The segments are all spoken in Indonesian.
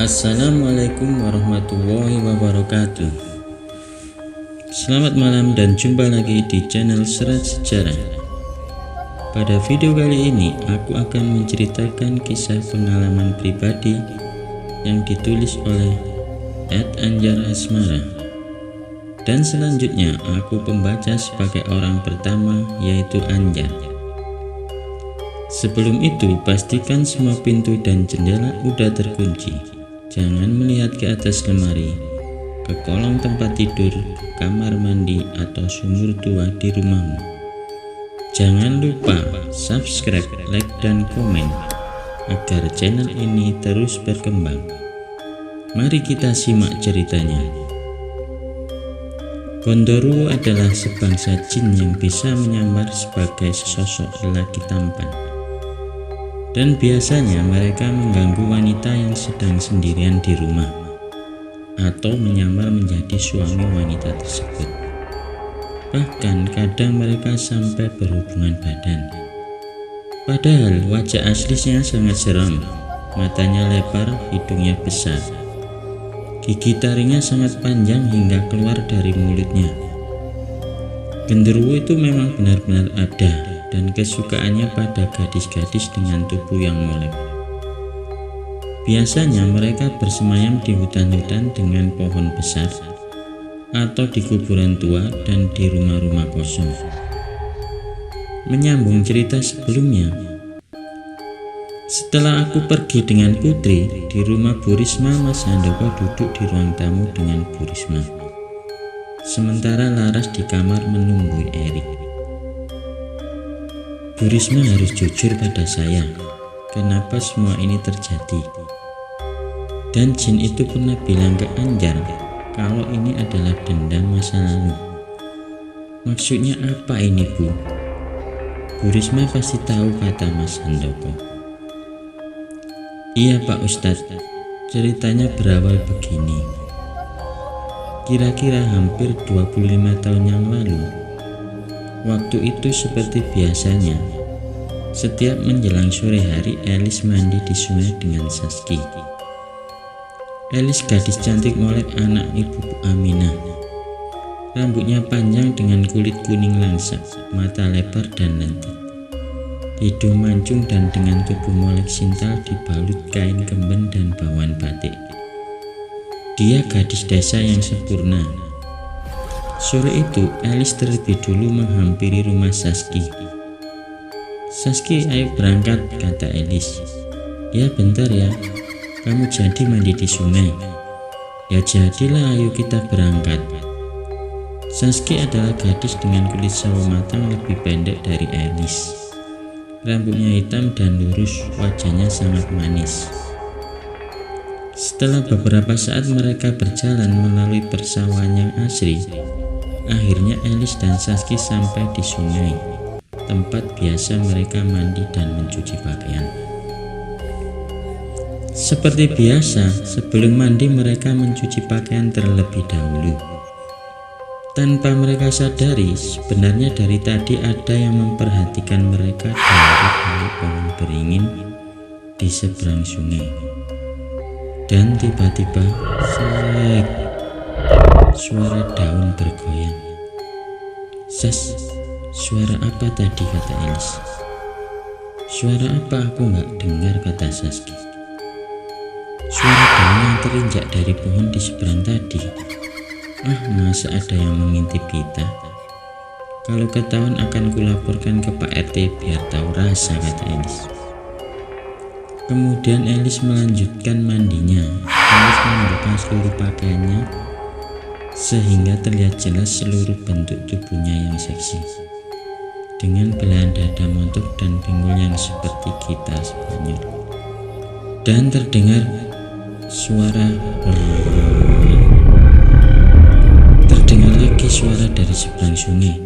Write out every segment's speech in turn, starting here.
Assalamualaikum warahmatullahi wabarakatuh. Selamat malam dan jumpa lagi di channel Serat Sejarah. Pada video kali ini aku akan menceritakan kisah pengalaman pribadi yang ditulis oleh @Anjar Asmara. Dan selanjutnya aku pembaca sebagai orang pertama, yaitu Anjar. Sebelum itu, pastikan semua pintu dan jendela udah terkunci. Jangan melihat ke atas lemari, ke kolong tempat tidur, kamar mandi, atau sumur tua di rumahmu. Jangan lupa subscribe, like, dan komen agar channel ini terus berkembang. Mari kita simak ceritanya. Gondoruo adalah sebangsa jin yang bisa menyamar sebagai sesosok lelaki tampan. Dan biasanya mereka mengganggu wanita yang sedang sendirian di rumah atau menyamar menjadi suami wanita tersebut. Bahkan kadang mereka sampai berhubungan badan. Padahal wajah aslinya sangat seram, matanya lebar, hidungnya besar. Gigi taringnya sangat panjang hingga keluar dari mulutnya. Genderuwo itu memang benar-benar ada, dan kesukaannya pada gadis-gadis dengan tubuh yang molek. Biasanya mereka bersemayam di hutan-hutan dengan pohon besar, atau di kuburan tua dan di rumah-rumah kosong. Menyambung cerita sebelumnya, setelah aku pergi dengan Putri, di rumah Bu Risma, Mas Handoko duduk di ruang tamu dengan Bu Risma. Sementara Laras di kamar menunggu Erik. Bu Risma harus jujur pada saya, kenapa semua ini terjadi. Dan jin itu pernah bilang ke Anjar kalau ini adalah dendam masa lalu. Maksudnya apa ini, Bu? Bu Risma pasti tahu, kata Mas Handoko. Iya Pak Ustadz, ceritanya berawal begini. Kira-kira hampir 25 tahun yang lalu, waktu itu seperti biasanya, setiap menjelang sore hari Elis mandi di sungai dengan Saski. Elis gadis cantik molek, anak ibu Aminah. Rambutnya panjang dengan kulit kuning langsat, mata lebar dan lentik. Hidung mancung dan dengan tubuh molek sintal dibalut kain kemben dan bawan batik. Dia gadis desa yang sempurna. Sore itu, Elis terlebih dulu menghampiri rumah Saski. Saski, ayo berangkat, kata Elis. Ya bentar ya, kamu jadi mandi di sungai. Ya jadilah, ayo kita berangkat. Saski adalah gadis dengan kulit sawo matang lebih pendek dari Elis. Rambutnya hitam dan lurus, wajahnya sangat manis. Setelah beberapa saat mereka berjalan melalui persawahan yang asri, akhirnya Elis dan Saski sampai di sungai, tempat biasa mereka mandi dan mencuci pakaian. Seperti biasa, sebelum mandi mereka mencuci pakaian terlebih dahulu. Tanpa mereka sadari, sebenarnya dari tadi ada yang memperhatikan mereka dari balik pohon beringin di seberang sungai. Dan tiba-tiba, sek, suara daun bergoyang. Sas, suara apa tadi, kata Elis. Suara apa, aku nggak dengar, kata Saski. Suara daun yang terinjak dari pohon di seberang tadi. Ah, masa ada yang mengintip kita? Kalau ketahuan akan kulaporkan ke Pak RT biar tahu rasa, kata Elis. Kemudian Elis melanjutkan mandinya. Elis membuka seluruh pakaiannya sehingga terlihat jelas seluruh bentuk tubuhnya yang seksi, dengan belahan dada montok dan pinggul yang seperti gitar Spanyol. Dan terdengar suara terdengar lagi suara dari seberang sungai.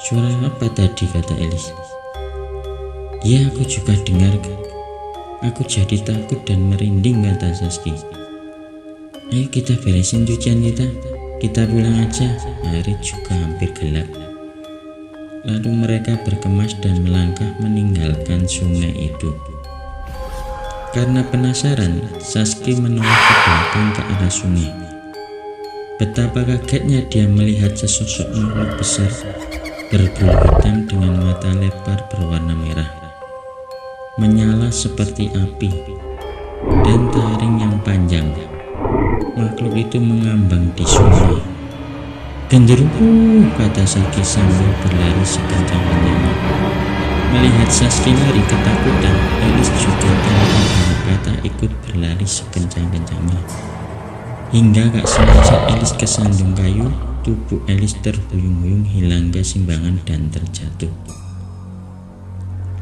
Suara apa tadi, kata Elis. Ya, aku juga dengar. Aku jadi takut dan merinding, kata Saski. Ayo kita beresin cucian kita pulang aja, hari juga hampir gelap. Lalu mereka berkemas dan melangkah meninggalkan sungai itu. Karena penasaran, Saski menoleh ke belakang ke arah sungai. Betapa kagetnya dia melihat sesosok makhluk besar berbulu hitam dengan mata lebar berwarna merah, menyala seperti api, dan taring yang panjang. Makhluk itu mengambang di sungai. "Genderuwo," kata Saski sambil berlari sekencang-kencangnya. Melihat Saski lari ketakutan, Elis juga tanpa banyak kata ikut berlari sekencang-kencangnya. Hingga gak sengaja Elis kesandung kayu, tubuh Elis terhuyung-huyung hilang keseimbangan dan terjatuh.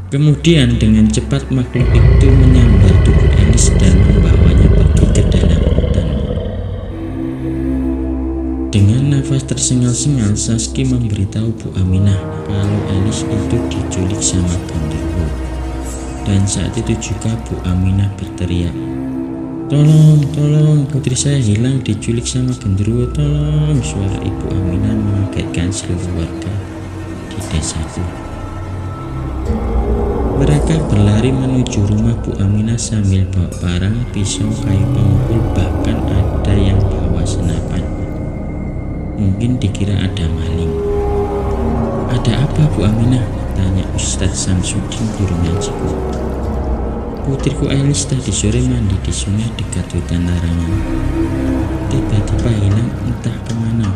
Kemudian dengan cepat makhluk itu menyambar tubuh Elis dan membawanya pergi ke dalam hutan. Dengan nafas tersengal-sengal, Saski memberitahu Bu Aminah kalau Elis itu diculik sama genderuwo. Dan saat itu juga Bu Aminah berteriak, "Tolong, tolong, putri saya hilang, diculik sama genderuwo, tolong!" Suara Ibu Aminah mengagetkan seluruh warga di desaku. Mereka berlari menuju rumah Bu Aminah sambil bawa parang, pisau, kayu pemukul, bahkan ada yang bawa senapan. Mungkin dikira ada maling. "Ada apa, Bu Aminah?" tanya Ustadz Samsudin guru ngajiku. "Putriku Elis tadi sore mandi di sungai dekat hutan larangan. Tiba-tiba hilang entah kemana."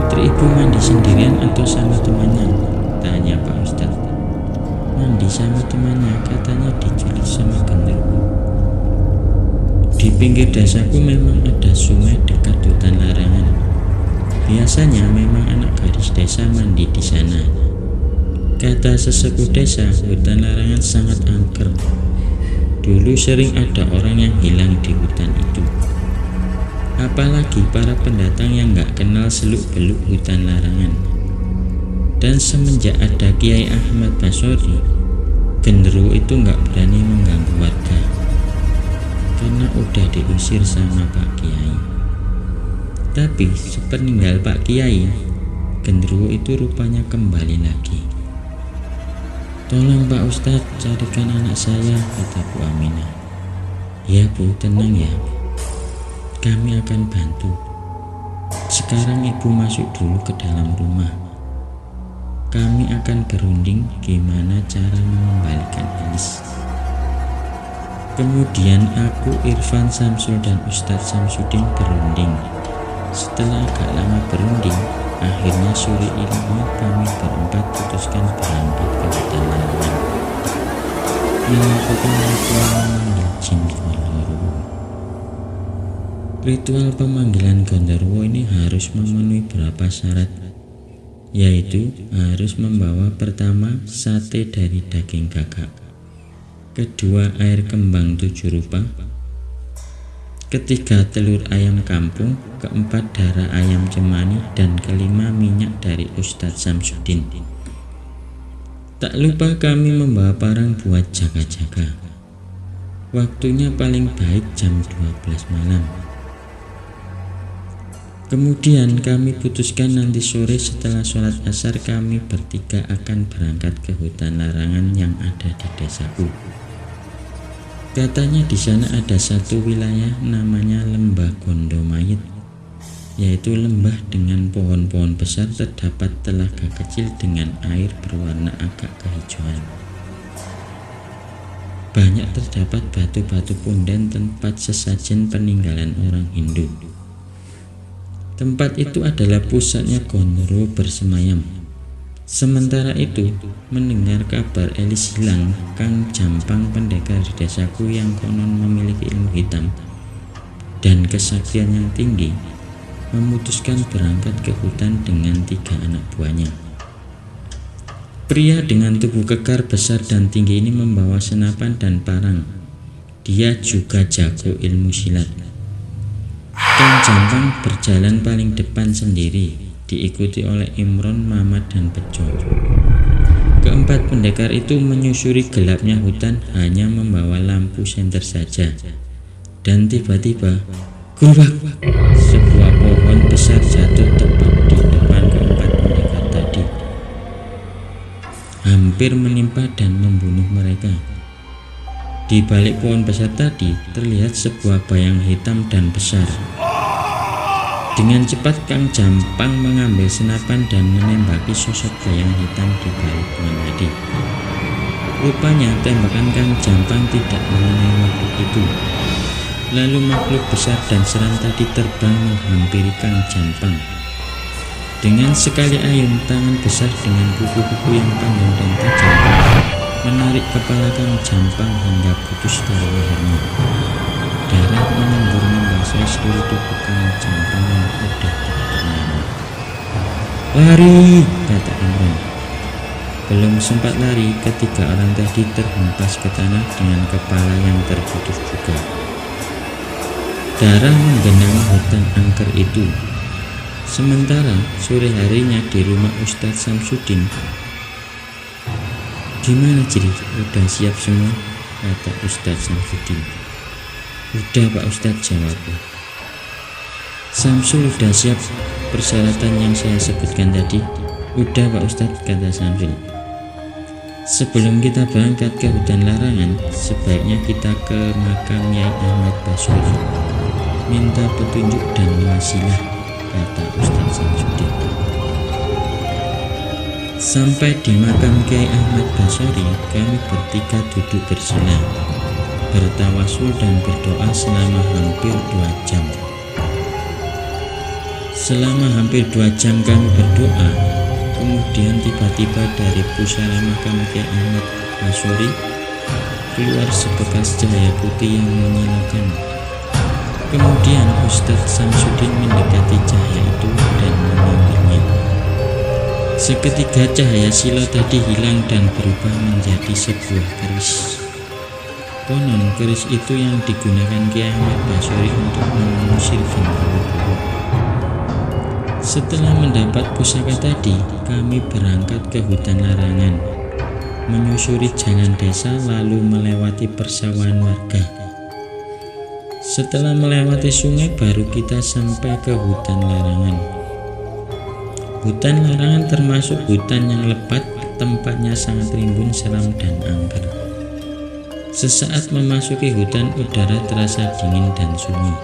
"Putri ibu mandi sendirian atau sama temannya?" tanya Pak Ustadz. "Mandi sama temannya, katanya diculik sama genderuwo. Di pinggir desaku memang ada sungai dekat hutan larangan. Biasanya memang anak gadis desa mandi di sana. Kata sesepuh desa, hutan larangan sangat angker. Dulu sering ada orang yang hilang di hutan itu. Apalagi para pendatang yang gak kenal seluk-beluk hutan larangan. Dan semenjak ada Kiai Ahmad Basori, genderuwo itu gak berani mengganggu warga, karena udah diusir sama Pak Kiai. Tapi sepeninggal Pak Kiai, genderuwo itu rupanya kembali lagi. "Tolong Pak Ustadz, carikan anak saya," kata Bu Aminah. "Ya Bu, tenang ya, kami akan bantu. Sekarang ibu masuk dulu ke dalam rumah. Kami akan berunding gimana cara mengembalikan Elis." Kemudian aku, Irfan, Samsul, dan Ustadz Samsudin berunding. Setelah agak lama berunding, akhirnya sore ilmu kami berempat putuskan berangkat ke hutan larangan, melakukan ritual memanggil jin genderuwo. Ritual pemanggilan genderuwo ini harus memenuhi beberapa syarat, yaitu harus membawa pertama sate dari daging gagak, kedua air kembang 7 rupa, ketiga telur ayam kampung, keempat darah ayam cemani, dan kelima minyak dari Ustadz Samsudin. Tak lupa kami membawa parang buat jaga-jaga. Waktunya paling baik jam 12 malam. Kemudian kami putuskan nanti sore setelah sholat asar kami bertiga akan berangkat ke hutan larangan yang ada di desaku. Katanya di sana ada satu wilayah namanya Lembah Gondomayit, yaitu lembah dengan pohon-pohon besar, terdapat telaga kecil dengan air berwarna agak kehijauan. Banyak terdapat batu-batu punden, tempat sesajen peninggalan orang Hindu. Tempat itu adalah pusatnya genderuwo bersemayam. Sementara itu, mendengar kabar Elis hilang, Kang Jampang, pendekar di desaku yang konon memiliki ilmu hitam dan kesaktian yang tinggi, memutuskan berangkat ke hutan dengan 3 anak buahnya. Pria dengan tubuh kekar, besar dan tinggi ini membawa senapan dan parang. Dia juga jago ilmu silat. Kang Jampang berjalan paling depan sendiri, diikuti oleh Imron, Mamat, dan Bejo. Keempat pendekar itu menyusuri gelapnya hutan hanya membawa lampu senter saja. Dan tiba-tiba, gubrak, sebuah pohon besar jatuh tepat di depan keempat pendekar tadi, hampir menimpa dan membunuh mereka. Di balik pohon besar tadi terlihat sebuah bayang hitam dan besar. Dengan cepat Kang Jampang mengambil senapan dan menembaki sosok bayang hitam di balik pohon tadi. Rupanya tembakan Kang Jampang tidak mengenai makhluk itu. Lalu makhluk besar dan seram tadi terbang menghampiri Kang Jampang. Dengan sekali ayun, tangan besar dengan kuku-kuku yang panjang dan tajam menarik kepala Kang Jampang hingga putus dari lehernya. Darah menyembur membasahi seluruh tubuh Kang Jampang yang sudah tidak bernyawa. "Lari!" kata Imron. Belum sempat lari, ketiga orang tadi terhempas ke tanah dengan kepala yang terputus juga. Darah menggenangi hutan angker itu. Sementara sore harinya di rumah Ustadz Samsudin. "Gimana Ciri? Udah siap semua?" kata Ustadz Samsudin. "Udah Pak Ustadz," jawabku. "Samsul udah siap persyaratan yang saya sebutkan tadi?" "Udah Pak Ustadz," kata Samsul. "Sebelum kita berangkat ke hutan larangan, sebaiknya kita ke makam Nyai Ahmad Basuri, minta petunjuk dan wasilah," kata Ustadz Samsudin. Sampai di makam Kiai Ahmad Basori, kami bertiga duduk bersila, bertawasul dan berdoa selama hampir 2 jam. Selama hampir 2 jam kami berdoa, kemudian tiba-tiba dari pusara makam Kiai Ahmad Basori keluar sebekas cahaya putih yang menyilaukan. Kemudian Ustadz Samsudin mendekati cahaya itu dan mengambilnya. Seketika cahaya silau tadi hilang dan berubah menjadi sebuah keris. Konon keris itu yang digunakan Kiai Ahmad Basori untuk mengusir jin buruk. Setelah mendapat pusaka tadi, kami berangkat ke hutan larangan, menyusuri jalan desa lalu melewati persawahan warga. Setelah melewati sungai baru kita sampai ke hutan larangan. Hutan larangan termasuk hutan yang lebat, tempatnya sangat rimbun, seram dan angker. Sesaat memasuki hutan, udara terasa dingin dan sunyi.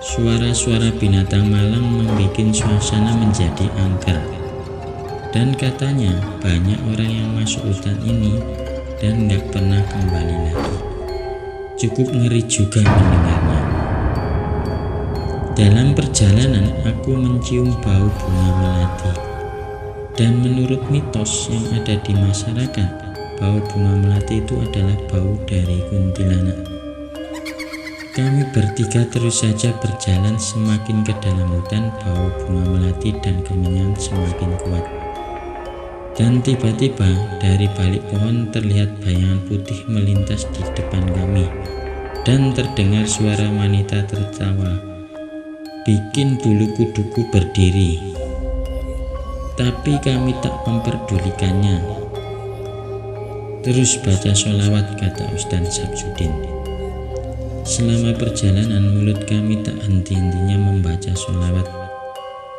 Suara-suara binatang malang membuat suasana menjadi angker. Dan katanya banyak orang yang masuk hutan ini dan gak pernah kembali lagi. Cukup ngeri juga mendengarnya. Dalam perjalanan aku mencium bau bunga melati. Dan menurut mitos yang ada di masyarakat, bau bunga melati itu adalah bau dari kuntilanak. Kami bertiga terus saja berjalan, semakin ke dalam hutan bau bunga melati dan kemenyan semakin kuat. Dan tiba-tiba dari balik pohon terlihat bayangan putih melintas di depan kami. Dan terdengar suara wanita tertawa, bikin bulu kuduku berdiri. Tapi kami tak memperdulikannya. "Terus baca sholawat," kata Ustadz Samsudin. Selama perjalanan mulut kami tak henti-hentinya membaca sholawat.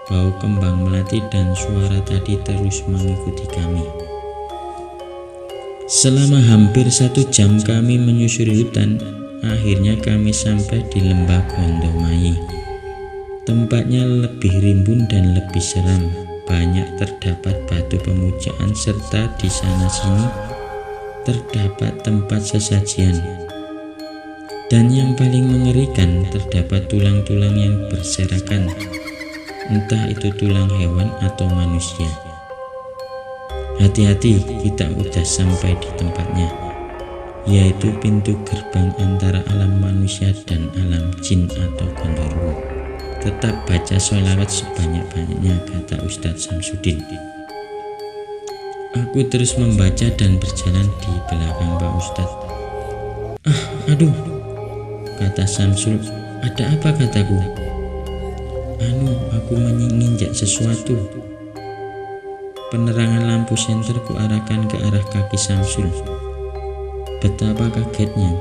Bau kembang melati dan suara tadi terus mengikuti kami. Selama hampir 1 jam kami menyusuri hutan. Akhirnya kami sampai di lembah Gondomayi. Tempatnya lebih rimbun dan lebih seram. Banyak terdapat batu pemujaan serta di sana-sini terdapat tempat sesajian. Dan yang paling mengerikan, terdapat tulang-tulang yang berserakan. Entah itu tulang hewan atau manusia. Hati-hati, kita udah sampai di tempatnya, yaitu pintu gerbang antara alam manusia dan alam jin atau gondoruo. Tetap baca sholawat sebanyak-banyaknya, kata Ustadz Samsudin. Aku terus membaca dan berjalan di belakang Pak Ustadz. Aduh, kata Samsul. Ada apa, kataku. Aku menginjak sesuatu. Penerangan lampu senter kuarahkan ke arah kaki Samsul. Betapa kagetnya.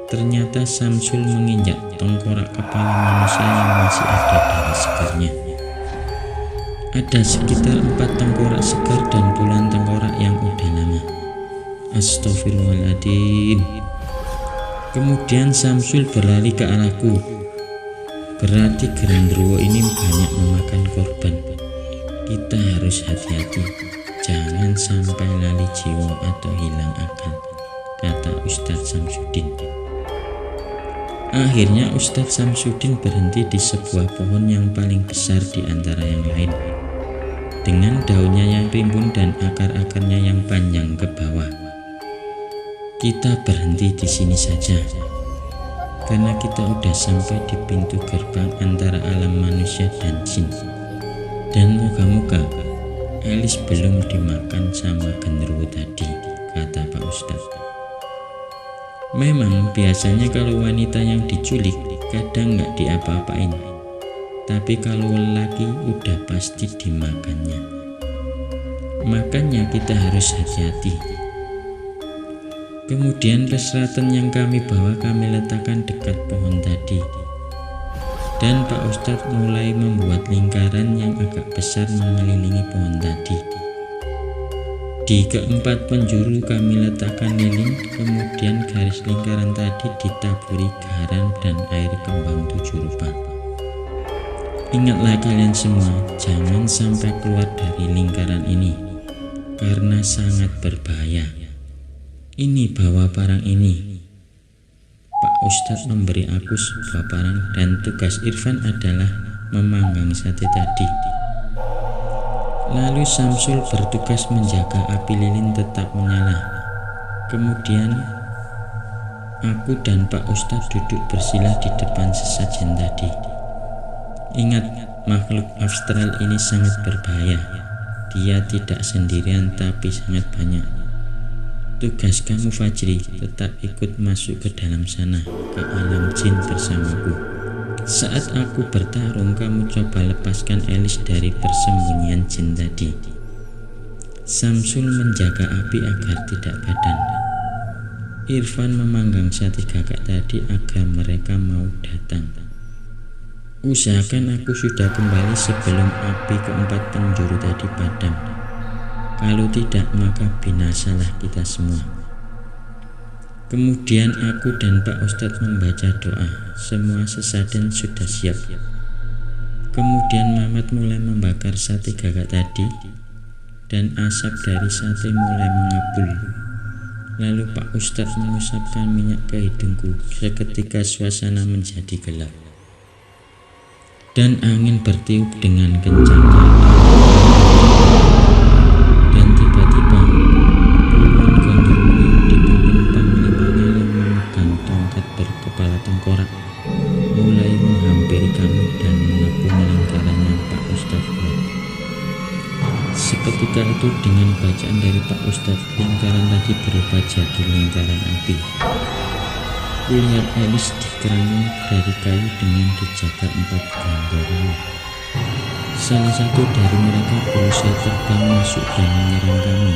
Ternyata Samsul menginjak tengkorak kepala manusia yang masih ada darah segarnya. Ada sekitar 4 tengkorak segar dan puluhan tengkorak yang udah lama. Astagfirullahaladzim. Kemudian Samsul berlari ke arahku. Berarti Genderuwo ini banyak memakan korban. Kita harus hati-hati, jangan sampai lali jiwa atau hilang akal, kata Ustadz Samsudin. Akhirnya Ustadz Samsudin berhenti di sebuah pohon yang paling besar di antara yang lain, dengan daunnya yang rimbun dan akar-akarnya yang panjang ke bawah. Kita berhenti di sini saja, karena kita udah sampai di pintu gerbang antara alam manusia dan jin. Dan moga-moga Elis belum dimakan sama genderuwo tadi, kata Pak Ustadz. Memang biasanya kalau wanita yang diculik kadang nggak diapa-apain, tapi kalau lelaki udah pasti dimakannya. Makanya kita harus hati-hati. Kemudian resratan yang kami bawa kami letakkan dekat pohon tadi, dan Pak Ustadz mulai membuat lingkaran yang agak besar mengelilingi pohon tadi. Di keempat penjuru kami letakkan lilin, kemudian garis lingkaran tadi ditaburi garam dan air kembang 7 rupa. Ingatlah kalian semua, jangan sampai keluar dari lingkaran ini, karena sangat berbahaya. Ini bawa parang ini. Pak Ustadz memberi aku sebuah parang dan tugas Irfan adalah memanggang sate tadi. Lalu Samsul bertugas menjaga api lilin tetap menyala. Kemudian aku dan Pak Ustadz duduk bersila di depan sesajen tadi. Ingat, makhluk astral ini sangat berbahaya. Dia tidak sendirian tapi sangat banyak. Tugas kamu Fajri, tetap ikut masuk ke dalam sana, ke alam jin bersamaku. Saat aku bertarung, kamu coba lepaskan Elis dari persembunyian jin tadi. Samsul menjaga api agar tidak padam. Irfan memanggang sate gagak tadi agar mereka mau datang. Usahakan aku sudah kembali sebelum api keempat penjuru tadi padam. Kalau tidak, maka binasalah kita semua. Kemudian aku dan Pak Ustadz membaca doa. Semua sesajen sudah siap. Kemudian Mamat mulai membakar sate gagak tadi, dan asap dari sate mulai mengapul. Lalu Pak Ustadz mengusapkan minyak ke hidungku. Seketika suasana menjadi gelap, dan angin bertiup dengan kencangnya. Dan tiba-tiba puluhan genderuwo yang dipimpin panglimanya yang memegang tongkat berkepala tengkorak mulai menghampiri kami dan mengepung lingkarannya Pak Ustadz buat. Seketika itu dengan bacaan dari Pak Ustadz, lingkaran tadi berubah jadi lingkaran api. Kulihat Elis dikerangin dari kayu dengan dijaga 4 genderuwo. Salah satu dari mereka berusaha terbang masuk dan menyerang kami,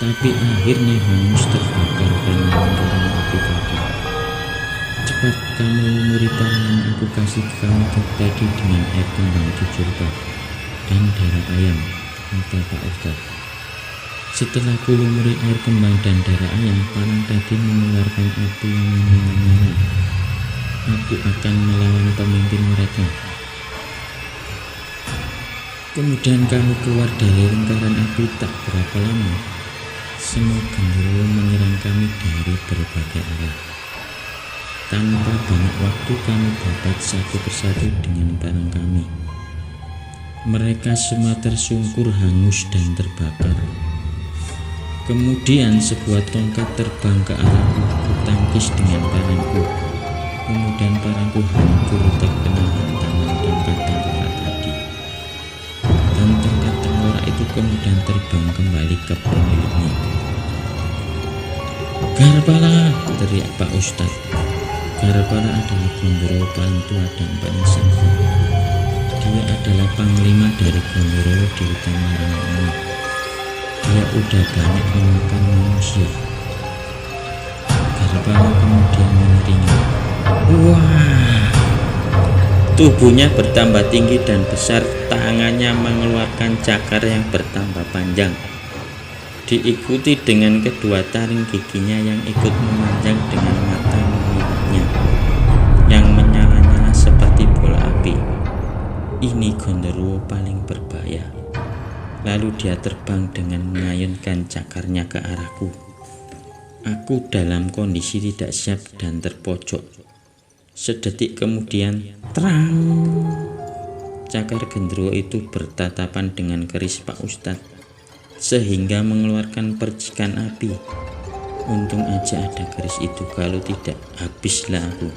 tapi akhirnya hangus terbakar karena lingkaran api tadi. Cepat kamu lumuri parang yang aku kasih ke kamu tadi dengan air kembang 7 rupa dan darah ayam, kata Pak Ustadz. Setelah kulumuri air kembang dan darah ayam, parang tadi mengeluarkan api yang menyala-nyala. Aku akan melawan pemimpin mereka. Kemudian kami keluar dari lingkaran api. Tak berapa lama, semua genderuwo menyerang kami dari berbagai arah. Tanpa banyak waktu kami dapat satu persatu dengan parang kami. Mereka semua tersungkur, hangus dan terbakar. Kemudian sebuah tongkat terbang ke arahku, kutangkis dengan parangku. Kemudian parangku hancur terkena hantaman tongkat tengkorak tadi. Dan tongkat tengkorak itu kemudian terbang kembali ke pemiliknya. Garpala, teriak Pak Ustadz. Garpala adalah genderuwo paling tua dan paling sakti. Dia adalah panglima dari genderuwo di hutan larangan ini. Dia udah banyak memakan manusia. Garpala kemudian mengiringi. Wah! Tubuhnya bertambah tinggi dan besar, tangannya mengeluarkan cakar yang bertambah panjang. diikuti dengan kedua taring giginya yang ikut memanjang dengan mata mengingatnya yang menyala-nyala seperti bola api. Ini genderuwo paling berbahaya. Lalu dia terbang dengan mengayunkan cakarnya ke arahku. Aku dalam kondisi tidak siap dan terpojok. Sedetik kemudian, terang! Cakar genderuwo itu bertatapan dengan keris Pak Ustadz, sehingga mengeluarkan percikan api. Untung aja ada keris itu, kalau tidak habislah aku.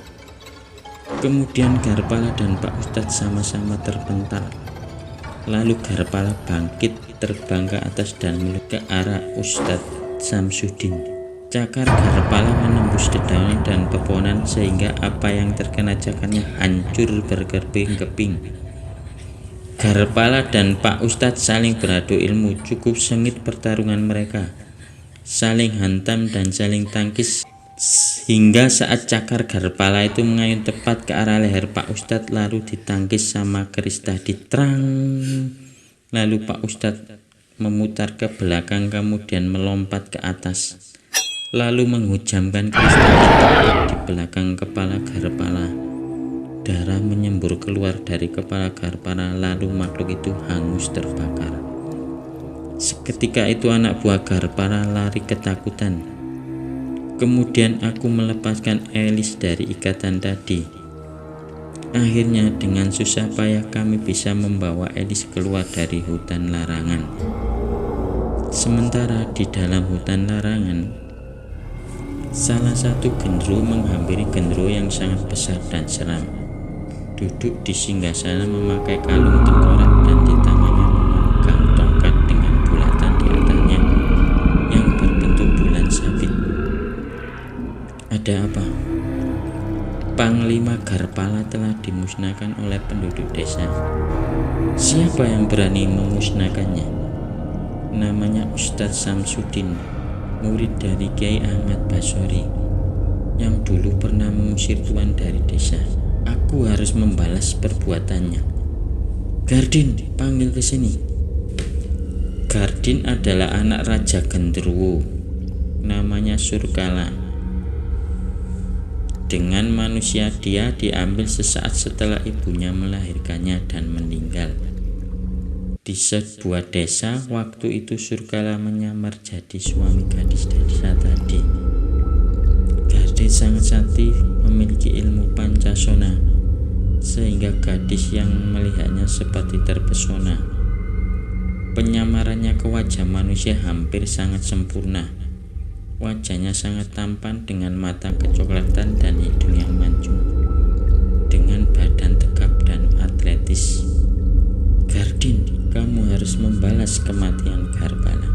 Kemudian Garpala dan Pak Ustadz sama-sama terpental. Lalu Garpala bangkit, terbang ke atas dan menuju ke arah Ustadz Samsudin. Cakar Garpala menembus dedaunan dan pepohonan sehingga apa yang terkena cakarnya hancur berkeping-keping. Garpala dan Pak Ustadz saling beradu ilmu. Cukup sengit pertarungan mereka, saling hantam dan saling tangkis, hingga saat cakar Garpala itu mengayun tepat ke arah leher Pak Ustadz lalu ditangkis sama keris tadi, terang. Lalu Pak Ustadz memutar ke belakang kemudian melompat ke atas, lalu menghujamkan keris tadi tepat di belakang kepala Garpala. Darah menyembur keluar dari kepala Garpala, lalu makhluk itu hangus terbakar. Seketika itu anak buah Garpala lari ketakutan. Kemudian aku melepaskan Elis dari ikatan tadi. Akhirnya dengan susah payah kami bisa membawa Elis keluar dari hutan larangan. Sementara di dalam hutan larangan, salah satu genderuwo menghampiri genderuwo yang sangat besar dan seram. Duduk di singgasana memakai kalung tengkorak dan di tangannya memegang tongkat dengan bulatan di atasnya yang berbentuk bulan sabit. Ada apa? Panglima Garpala telah dimusnahkan oleh penduduk desa. Siapa yang berani memusnahkannya? Namanya Ustadz Samsudin, murid dari Kiai Ahmad Basori, yang dulu pernah mengusir tuan dari desa. Aku harus membalas perbuatannya. Gardin, panggil ke sini. Gardin adalah anak Raja Genderuwo, namanya Surkala. Dengan manusia dia diambil sesaat setelah ibunya melahirkannya dan meninggal. Di sebuah desa, waktu itu Surkala menyamar jadi suami gadis desa tadi. Gardin sangat sakti, memiliki ilmu pancasona, sehingga gadis yang melihatnya seperti terpesona. Penyamarannya ke wajah manusia hampir sangat sempurna. Wajahnya sangat tampan dengan mata kecoklatan dan hidung yang mancung, dengan badan tegap dan atletis. Gardin, kamu harus membalas kematian Garpala.